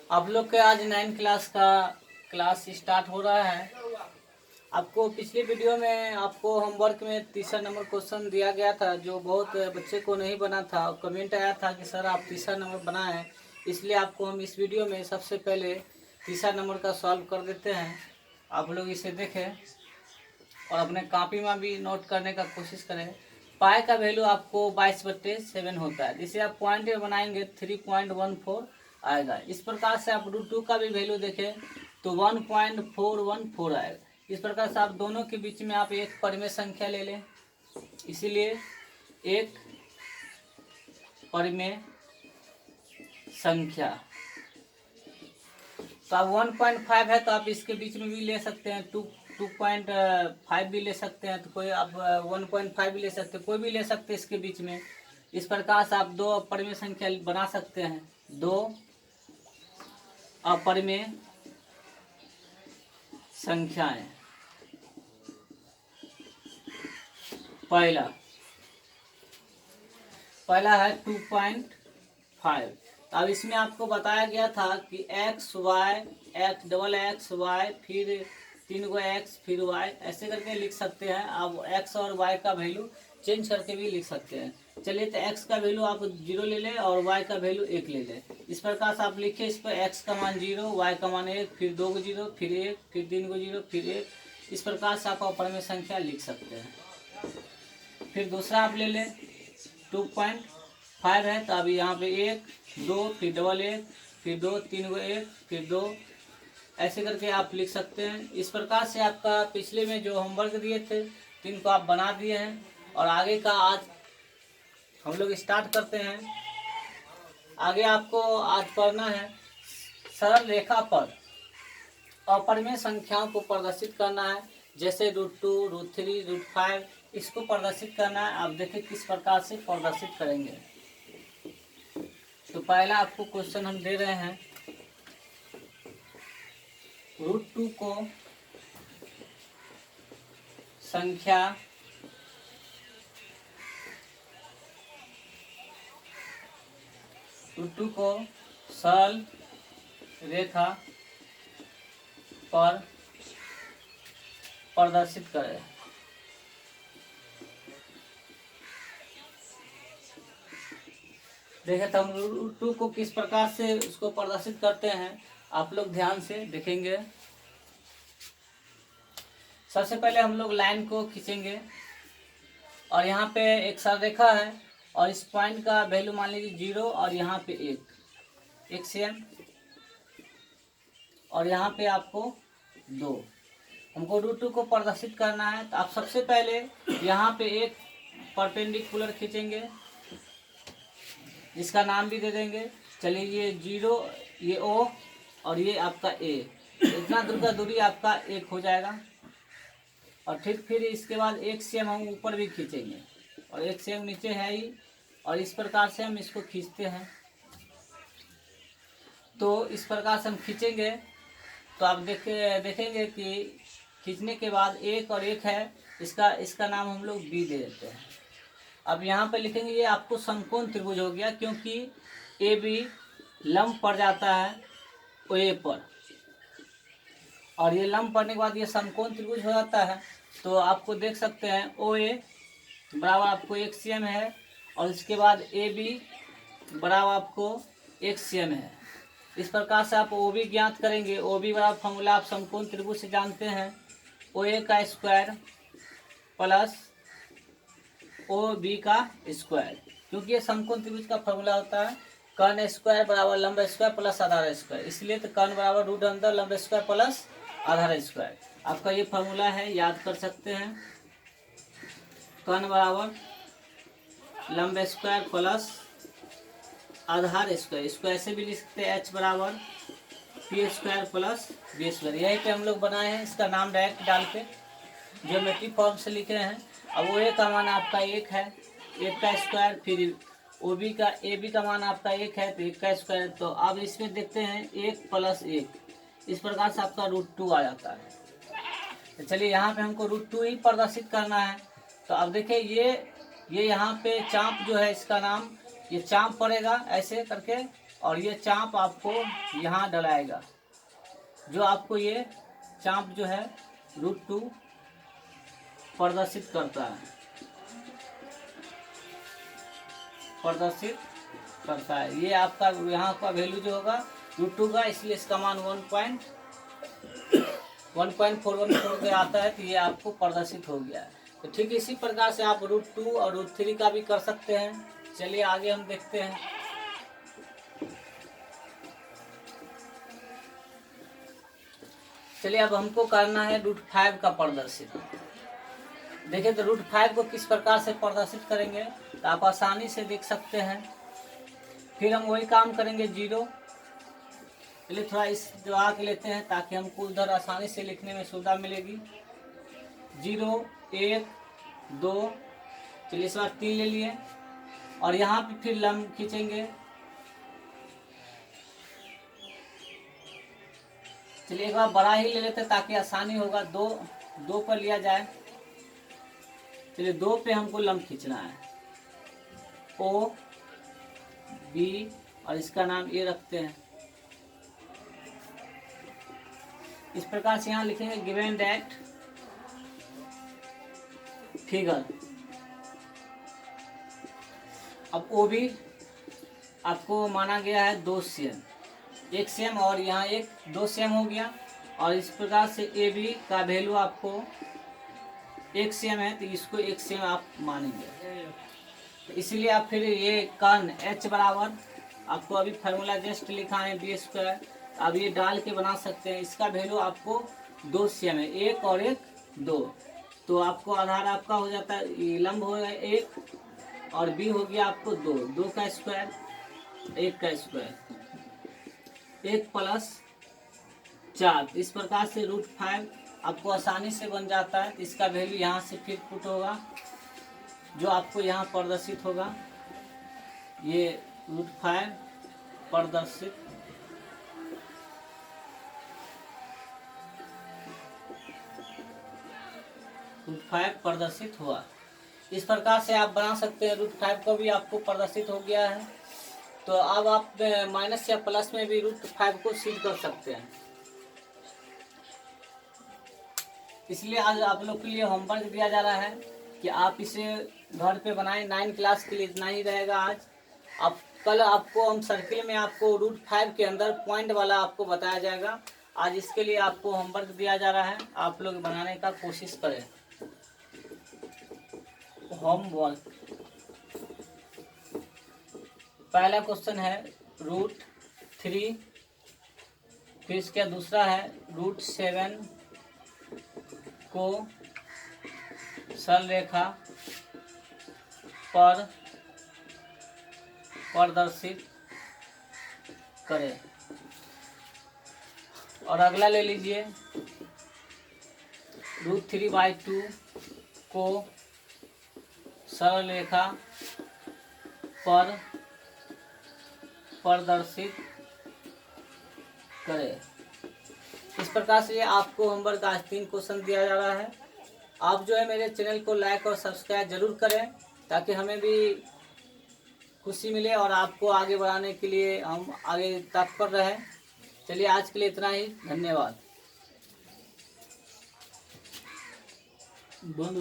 आप लोग के आज 9 क्लास का क्लास स्टार्ट हो रहा है। आपको पिछली वीडियो में आपको होमवर्क में तीसरा नंबर क्वेश्चन दिया गया था, जो बहुत बच्चे को नहीं बना था और कमेंट आया था कि सर आप तीसरा नंबर बनाएं। इसलिए आपको हम इस वीडियो में सबसे पहले तीसरा नंबर का सॉल्व कर देते हैं। आप लोग इसे देखें और अपने कॉपी में भी नोट करने का कोशिश करें। पाई का वैल्यू आपको 22/7 होता है, जिसे आप पॉइंट में बनाएंगे 3.14 आएगा। इस प्रकार से आप √2 का भी वैल्यू देखें तो 1.414 आएगा। इस प्रकार से आप दोनों के बीच में आप एक परिमेय संख्या ले लें, इसीलिए एक परिमेय संख्या। तो आप 1.5 है तो आप इसके बीच में भी ले सकते हैं, 2.5 भी ले सकते हैं, तो कोई आप 1.5 भी ले सकते हैं, कोई भी ले सकते हैं इसके बीच में। इस प्रकार से आप दो अपरिमेय संख्या बना सकते हैं, दो अपरिमेय संख्याएं। पहला है 2.5। अब इसमें आपको बताया गया था कि X Y X double X Y फिर 3 गो एक्स फिर वाई, ऐसे करके लिख सकते हैं। आप एक्स और वाई का वैल्यू चेंज करके भी लिख सकते हैं। चलिए, तो एक्स का वैल्यू आप 0 ले लें और वाई का वैल्यू 1 ले लें। इस प्रकार से आप लिखिए इस पर एक्स का मान 0, वाई का मान 1, फिर 2 को 0, फिर 1, फिर 3 को 0, फिर 1। इस प्रकार से आप अपरिमेय संख्या लिख सकते हैं। फिर दूसरा आप ले लें 2.5 है तो अभी यहाँ पे 1 2 फिर डबल 1 फिर 2 3 को 1 फिर 2, ऐसे करके आप लिख सकते हैं। इस प्रकार से आपका पिछले में जो होमवर्क दिए थे 3 को आप बना दिए हैं। और आगे का आज हम लोग स्टार्ट करते हैं। आगे आपको आज पढ़ना है सरल रेखा पर अपरिमेय संख्याओं को प्रदर्शित करना है, जैसे √2 √3 √5 इसको प्रदर्शित करना है। आप देखें किस प्रकार से प्रदर्शित करेंगे। तो पहला आपको क्वेश्चन हम दे रहे हैं, √2 को संख्या √2 को सरल रेखा पर प्रदर्शित करें। देखें तो हम √2 को किस प्रकार से उसको प्रदर्शित करते हैं, आप लोग ध्यान से देखेंगे। सबसे पहले हम लोग लाइन को खींचेंगे और यहाँ पे एक सरलरेखा है और इस पॉइंट का वैल्यू मान लीजिए 0 और यहाँ पे 1 सेम और यहाँ पे आपको 2। हमको √2 को प्रदर्शित करना है तो आप सबसे पहले यहाँ पे एक परपेंडिकुलर खींचेंगे, जिसका नाम भी दे देंगे। चलिए, ये 0 ये O और ये आपका A, इतना दूर का दूरी आपका 1 हो जाएगा। और फिर इसके बाद 1 सेम हम ऊपर भी खींचेंगे और 1 सेम नीचे है ही, और इस प्रकार से हम इसको खींचते हैं। तो इस प्रकार से हम खींचेंगे तो आप देखेंगे कि खींचने के बाद 1 और 1 है, इसका नाम हम लोग B दे देते हैं। अब यहाँ पे लिखेंगे ये आपको समकोण त्रिभुज हो गया, क्योंकि AB लंब पड़ जाता है OA पर, और ये लंब पड़ने के बाद ये समकोण त्रिभुज हो जाता है। तो आपको देख सकते हैं OA बराबर आपको 1 cm है और इसके बाद AB बराबर आपको 1 cm है। इस प्रकार से आप OB ज्ञात करेंगे। OB बराबर फॉर्मूला आप समकोण त्रिभुज से जानते हैं, OA का स्क्वायर प्लस OB का स्क्वायर, क्योंकि ये समकोण त्रिभुज का फॉर्मूला होता है कर्ण स्क्वायर बराबर लंब स्क्वायर प्लस आधार स्क्वायर। इसलिए तो कर्ण बराबर √अंदर लंब स्क्वायर प्लस आधार स्क्वायर, आपका ये फॉर्मूला है, याद कर सकते हैं। कर्ण बराबर लंब स्क्वायर प्लस आधार स्क्वायर, इसको ऐसे भी लिख सकते हैं H बराबर P² प्लस B²। यही पे हम लोग बनाए हैं, इसका नाम डायरेक्ट डाल के ज्योमेट्री फॉर्म से लिखे हैं। अब OA का मान आपका 1 है, 1 का स्क्वायर, फिर AB का मान आपका 1 है तो 1 का स्क्वायर। तो अब इसमें देखते हैं 1 + 1, इस प्रकार से आपका √2 आ जाता है। तो चलिए, यहाँ पे हमको √2 ही प्रदर्शित करना है। तो अब देखिए ये यहाँ पे चाप जो है, इसका नाम ये चाप पड़ेगा ऐसे करके, और ये चाप आपको यहाँ डलाएगा, जो आपको ये चाप जो है √2 प्रदर्शित करता है, ये आपका यहाँ का वैल्यू जो होगा √2 का, इसलिए इसका मान 1.414 पे आता है, तो ये आपको प्रदर्शित हो गया है। तो ठीक इसी प्रकार से आप √2 और √3 का भी कर सकते हैं। चलिए आगे हम देखते हैं। चलिए अब हमको करना है √5 का प्रदर्शित। देखिए तो √5 को किस प्रकार से प्रदर्शित करेंगे तो आप आसानी से देख सकते हैं। फिर हम वही काम करेंगे 0। चलिए थोड़ा इस दबा के लेते हैं ताकि हमको उधर आसानी से लिखने में सुविधा मिलेगी। 0 1 2, चलिए इस बार 3 ले लिए और यहाँ पे फिर लंब खींचेंगे। चलिए एक बार बड़ा ही ले लेते हैं ताकि आसानी होगा। 2 पर लिया जाए। चलिए 2 पे हमको लंब खींचना है, O B, और इसका नाम ए रखते हैं। इस प्रकार से यहाँ लिखेंगे गिवन दैट फिगर। अब O B आपको माना गया है 2 सेम, 1 सेम और यहाँ 2 सेम हो गया। और इस प्रकार से ए बी का वैल्यू आपको 1 सेम है, तो इसको 1 सेम आप मानेंगे। तो इसलिए आप फिर ये कर्ण H बराबर, आपको अभी फार्मूला जस्ट लिखा है b², अब ये डाल के बना सकते हैं। इसका वैल्यू आपको 2 सेम है, 1 और 1 2, तो आपको आधार आपका हो जाता है, लंब हो गया 1 और b हो गया आपको 2 का स्क्वायर, 1 का स्क्वायर, 1 + 4। इस प्रकार से √5 आपको आसानी से बन जाता है। इसका वैल्यू यहाँ से फिर पुट होगा, जो आपको यहाँ प्रदर्शित होगा। ये √5 प्रदर्शित √5 प्रदर्शित हुआ। इस प्रकार से आप बना सकते हैं। √5 को भी आपको प्रदर्शित हो गया है। तो अब आप माइनस या प्लस में भी √5 को सीड कर सकते हैं। इसलिए आज आप लोग के लिए होमवर्क दिया जा रहा है कि आप इसे घर पे बनाएं। 9 क्लास के लिए इतना ही रहेगा आज। अब कल आपको हम सर्किल में आपको √5 के अंदर पॉइंट वाला आपको बताया जाएगा। आज इसके लिए आपको होमवर्क दिया जा रहा है, आप लोग बनाने का कोशिश करें। होमवर्क पहला क्वेश्चन है √3, फिर इसका दूसरा है √7 को सरल रेखा पर प्रदर्शित करें। और अगला ले लीजिए √3/2 को सरल रेखा पर प्रदर्शित करें। इस प्रकार से आपको होमवर्क आज 3 क्वेश्चन दिया जा रहा है। आप जो है मेरे चैनल को लाइक और सब्सक्राइब जरूर करें ताकि हमें भी खुशी मिले और आपको आगे बढ़ाने के लिए हम आगे तत्पर रहें। चलिए आज के लिए इतना ही, धन्यवाद। बंद